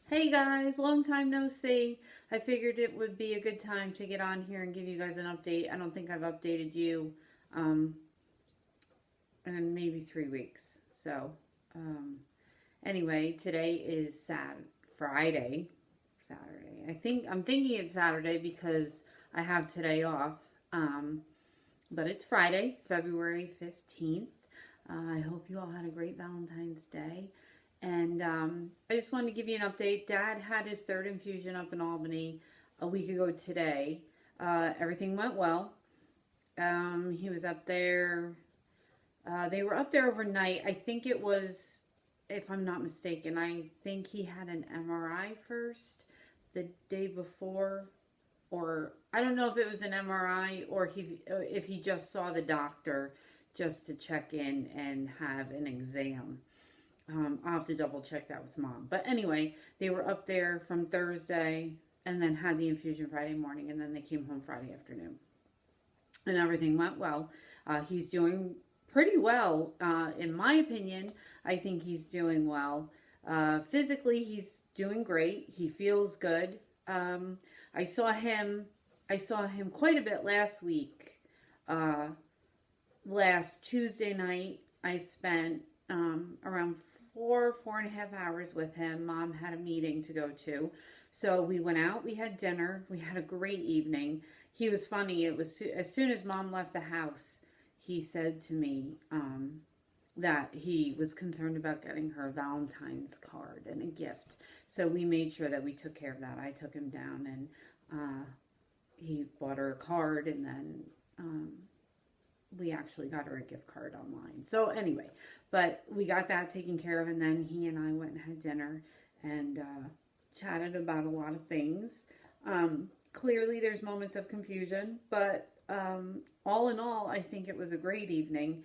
Hey guys, long time no see. I figured it would be a good time to get on here and give you guys an update. I don't think I've updated you um, in maybe 3 weeks. Um, anyway, today is Friday, Saturday. I'm thinking it's Saturday because I have today off. Um, but it's Friday, February 15th. I hope you all had a great Valentine's Day. And I just wanted to give you an update. Dad had his third infusion up in Albany a week ago today. Everything went well. He was up there. They were up there overnight. I think it was, if I'm not mistaken, I think he had an MRI first the day before. Or I don't know if it was an MRI or if he just saw the doctor just to check in and have an exam. I'll have to double check that with Mom. But anyway, they were up there from Thursday and then had the infusion Friday morning, and then they came home Friday afternoon. And everything went well. He's doing pretty well, in my opinion. I think he's doing well. Physically, he's doing great. He feels good. I saw him quite a bit last week. Last Tuesday night, I spent around 4.5 hours with him. Mom had a meeting to go to. So we went out, we had dinner, we had a great evening. He was funny. It was as soon as Mom left the house, he said to me that he was concerned about getting her a Valentine's card and a gift. So we made sure that we took care of that. I took him down and he bought her a card, and then we actually got her a gift card online. So anyway, but we got that taken care of, and then he and I went and had dinner and chatted about a lot of things. Clearly there's moments of confusion, but all in all, I think it was a great evening.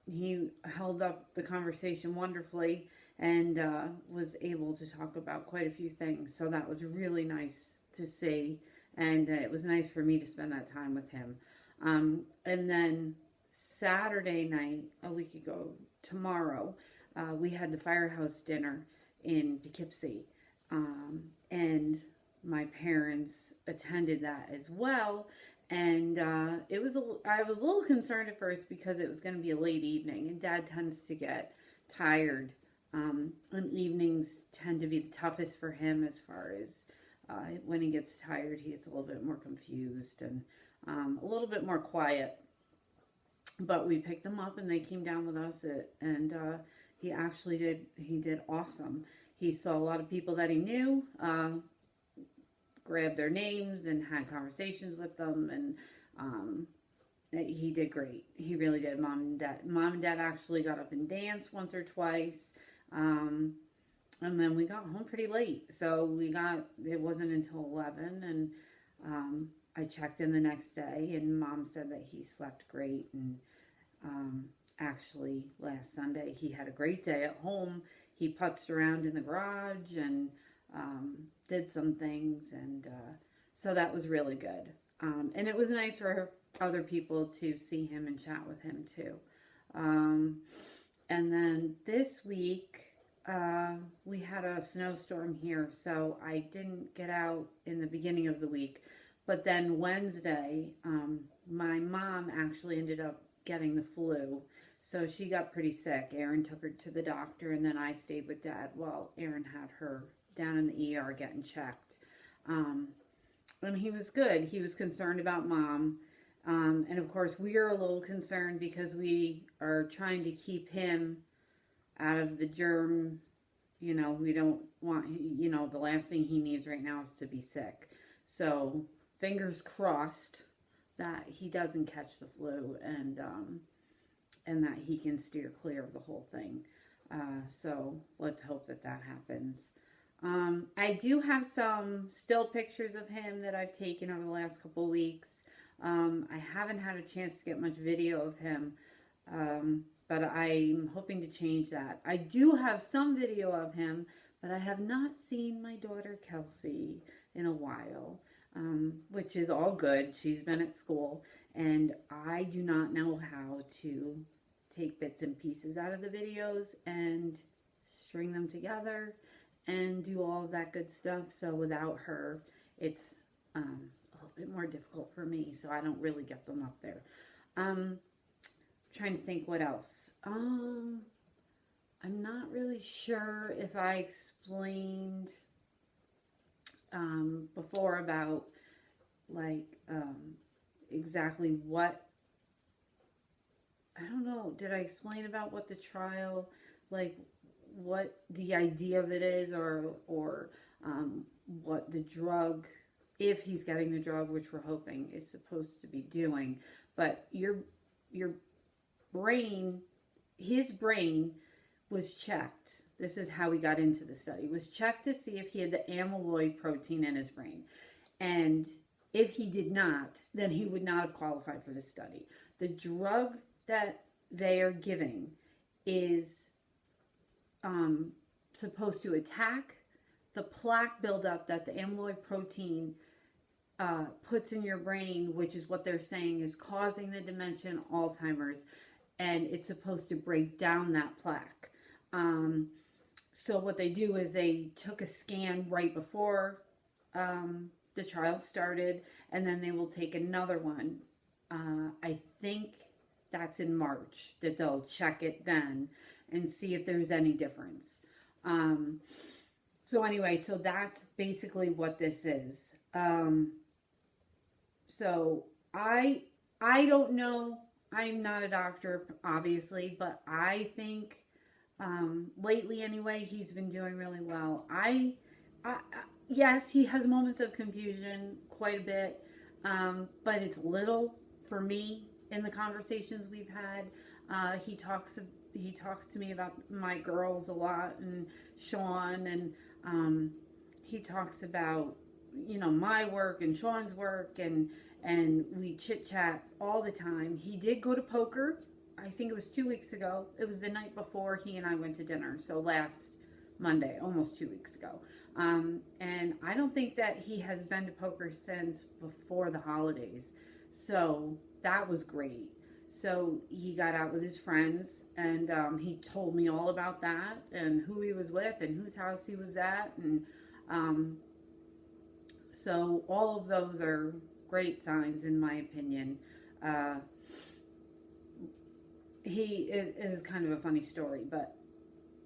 He held up the conversation wonderfully and was able to talk about quite a few things. So that was really nice to see, and it was nice for me to spend that time with him. And then Saturday night, a week ago, tomorrow, we had the firehouse dinner in Poughkeepsie. And my parents attended that as well. And I was a little concerned at first because it was going to be a late evening, and Dad tends to get tired. And evenings tend to be the toughest for him as far as when he gets tired, he gets a little bit more confused and a little bit more quiet. But we picked them up and they came down with us, and he actually did awesome. He saw a lot of people that he knew, grabbed their names and had conversations with them, and he did great. He really did. Mom and Dad actually got up and danced once or twice. And then we got home pretty late. So it wasn't until 11, and I checked in the next day, and Mom said that he slept great. And actually, last Sunday, he had a great day at home. He putzed around in the garage and did some things, and so that was really good. And it was nice for other people to see him and chat with him too. And then this week, we had a snowstorm here, so I didn't get out in the beginning of the week. But then Wednesday, my mom actually ended up getting the flu, so she got pretty sick. Aaron took her to the doctor, and then I stayed with Dad while Aaron had her down in the ER getting checked. And he was good. He was concerned about Mom. And of course, we are a little concerned because we are trying to keep him out of the germ. We don't want, the last thing he needs right now is to be sick. So fingers crossed that he doesn't catch the flu, and that he can steer clear of the whole thing. So let's hope that happens. I do have some still pictures of him that I've taken over the last couple of weeks. I haven't had a chance to get much video of him, but I'm hoping to change that. I do have some video of him, but I have not seen my daughter Kelsey in a while, which is all good. She's been at school, and I do not know how to take bits and pieces out of the videos and string them together and do all of that good stuff. So without her, it's a little bit more difficult for me. So I don't really get them up there. Trying to think what else. I'm not really sure if I explained before about like exactly what, I don't know, did I explain about what the trial, like what the idea of it is, or what the drug, if he's getting the drug, which we're hoping is supposed to be doing. But your brain, his brain was checked. This is how he got into the study. Was checked to see if he had the amyloid protein in his brain. And if he did not, then he would not have qualified for this study. The drug that they are giving is supposed to attack the plaque buildup that the amyloid protein puts in your brain, which is what they're saying is causing the dementia and Alzheimer's, and it's supposed to break down that plaque. So what they do is they took a scan right before the trial started, and then they will take another one. I think that's in March that they'll check it then and see if there's any difference. So anyway, so that's basically what this is. So I don't know. I'm not a doctor, obviously, but I think lately anyway, he's been doing really well. Yes, he has moments of confusion quite a bit, but it's little for me in the conversations we've had. He talks to me about my girls a lot, and Sean, and he talks about, you know, my work and Sean's work, and we chit chat all the time. He did go to poker. I think it was 2 weeks ago. It was the night before he and I went to dinner. So last Monday, almost 2 weeks ago. And I don't think that he has been to poker since before the holidays. So that was great. So he got out with his friends, and he told me all about that and who he was with and whose house he was at. And so all of those are great signs, in my opinion. It is kind of a funny story, but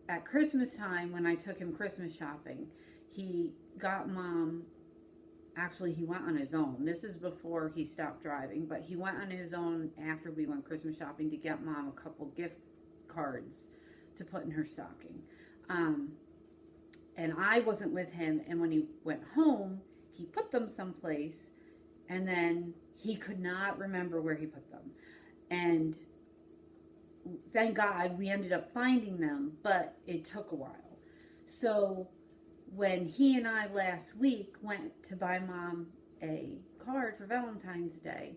at Christmas time, when I took him Christmas shopping, he got Mom, actually he went on his own. This is before he stopped driving, but he went on his own after we went Christmas shopping to get Mom a couple gift cards to put in her stocking. And I wasn't with him, and when he went home, he put them someplace, and then he could not remember where he put them. And thank God we ended up finding them, but it took a while. So when he and I last week went to buy Mom a card for Valentine's Day,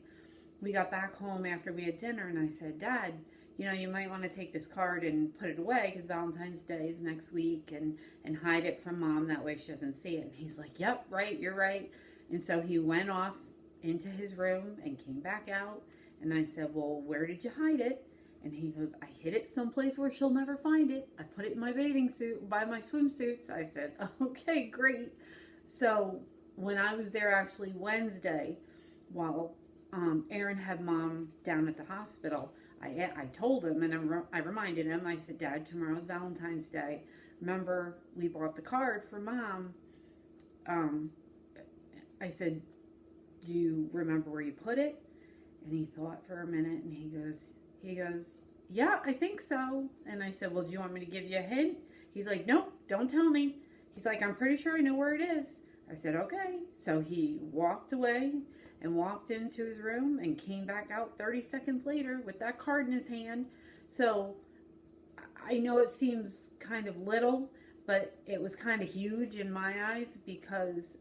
we got back home after we had dinner, and I said, Dad, you know, you might want to take this card and put it away because Valentine's Day is next week, and hide it from Mom. That way she doesn't see it. And he's like, yep, right, you're right. And so he went off into his room and came back out. And I said, well, where did you hide it? And he goes, I hid it someplace where she'll never find it. I put it in my bathing suit, by my swimsuits. I said, okay, great. So when I was there actually Wednesday, while Aaron had Mom down at the hospital, I told him, and I reminded him, I said, Dad, tomorrow's Valentine's Day. Remember, we bought the card for Mom. I said, do you remember where you put it? And he thought for a minute, and he goes, yeah, I think so. And I said, well, do you want me to give you a hint? He's like, nope, don't tell me. He's like, I'm pretty sure I know where it is. I said, okay. So he walked away and walked into his room and came back out 30 seconds later with that card in his hand. So I know it seems kind of little, but it was kind of huge in my eyes because,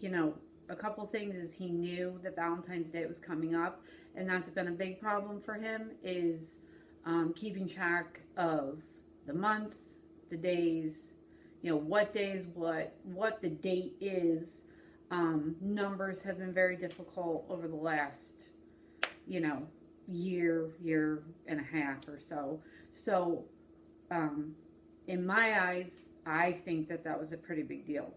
you know, a couple things is he knew that Valentine's Day was coming up, and that's been a big problem for him, is keeping track of the months, the days, you know, what days, what the date is. Numbers have been very difficult over the last, you know, year and a half or so. So, in my eyes, I think that that was a pretty big deal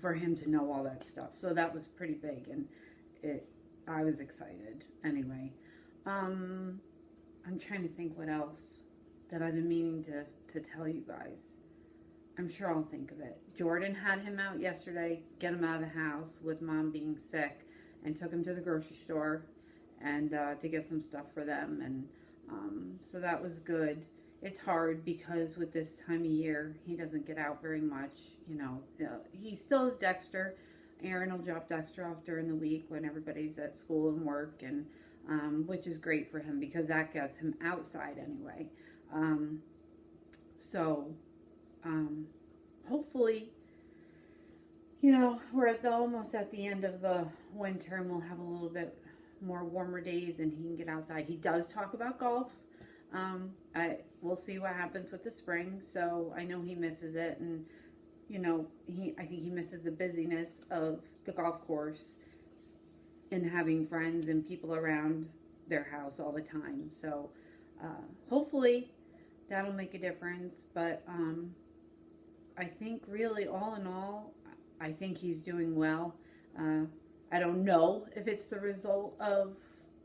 for him to know all that stuff. So that was pretty big, and I was excited. Anyway, I'm trying to think what else that I've been meaning to tell you guys. I'm sure I'll think of it. Jordan had him out yesterday, get him out of the house with mom being sick, and took him to the grocery store and to get some stuff for them. And so that was good. It's hard because with this time of year, he doesn't get out very much. You know, he still is Dexter. Aaron will drop Dexter off during the week when everybody's at school and work, and which is great for him because that gets him outside anyway. Hopefully, you know, we're almost at the end of the winter and we'll have a little bit more warmer days and he can get outside. He does talk about golf. We'll see what happens with the spring. So I know he misses it, and you know, I think he misses the busyness of the golf course and having friends and people around their house all the time. So hopefully that'll make a difference. But I think really all in all, I think he's doing well. I don't know if it's the result of,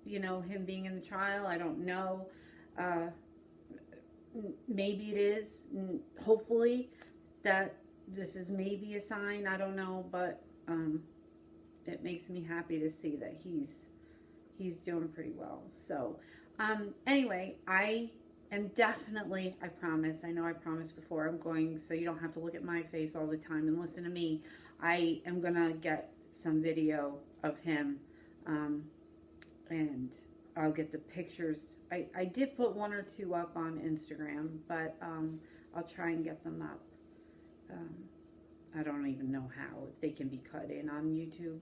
you know, him being in the trial. I don't know. Maybe it is. Hopefully that this is maybe a sign. I don't know, but it makes me happy to see that he's doing pretty well. So anyway, I am definitely, I promise, I know I promised before, I'm going, so you don't have to look at my face all the time and listen to me. I am gonna get some video of him, and I'll get the pictures. I did put 1 or 2 up on Instagram, but I'll try and get them up. I don't even know how, if they can be cut in on YouTube.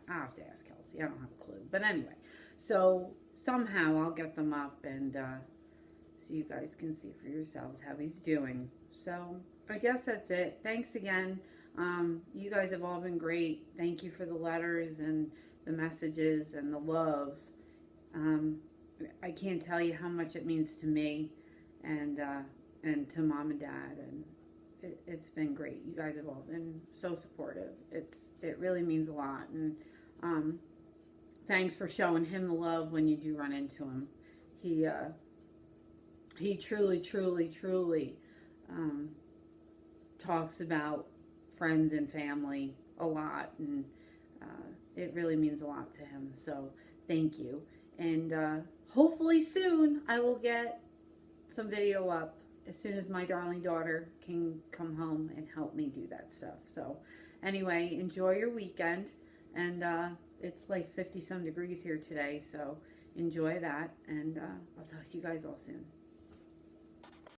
I'll have to ask Kelsey. I don't have a clue. But anyway, so somehow I'll get them up, and so you guys can see for yourselves how he's doing. So I guess that's it. Thanks again. You guys have all been great. Thank you for the letters and the messages and the love. I can't tell you how much it means to me and to mom and dad, and it's been great. You guys have all been so supportive. It really means a lot, and thanks for showing him the love when you do run into him. He truly talks about friends and family a lot, and it really means a lot to him. So thank you. And hopefully soon I will get some video up as soon as my darling daughter can come home and help me do that stuff. So anyway, enjoy your weekend. And it's like 50 some degrees here today, so enjoy that. And I'll talk to you guys all soon.